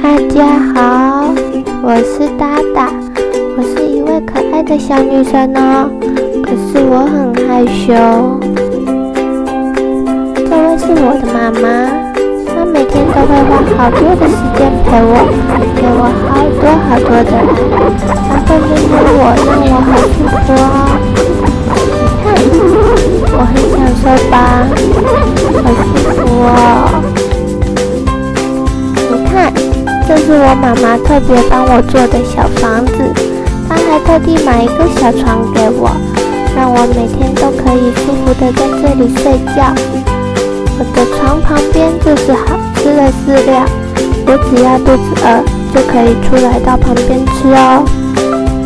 大家好，我是达达，我是一位可爱的小女生哦，可是我很害羞。这位是我的妈妈，她每天都会花好多的时间陪我，给我好多的爱，她会摸摸我，让我好舒服哦。你看，我很享受吧，好舒服哦。你看，这是我妈妈特别帮我做的小房子，她还特地买一个小床给我，让我每天都可以舒服的在这里睡觉。我的床旁边就是好吃的饲料，我只要肚子饿就可以出来到旁边吃哦。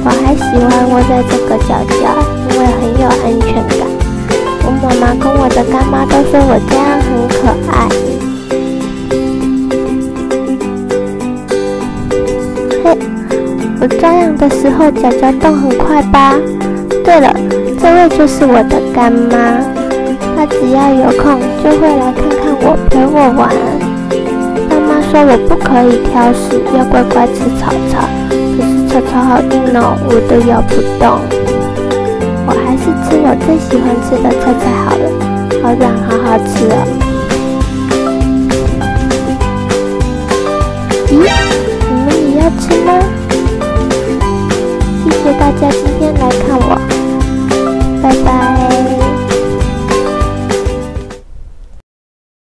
我还喜欢窝在这个角角，因为很有安全感。我妈妈跟我的干妈都说我这样很可爱。嘿，我抓痒的时候脚脚动很快吧？对了，这位就是我的干妈。她只要有空就会来看看我，陪我玩。妈妈说我不可以挑食，要乖乖吃草草。可是草草好硬哦，我都咬不动。我还是吃我最喜欢吃的菜菜好了，好软，好好吃哦。咦，你们也要吃吗？谢谢大家今天来看我。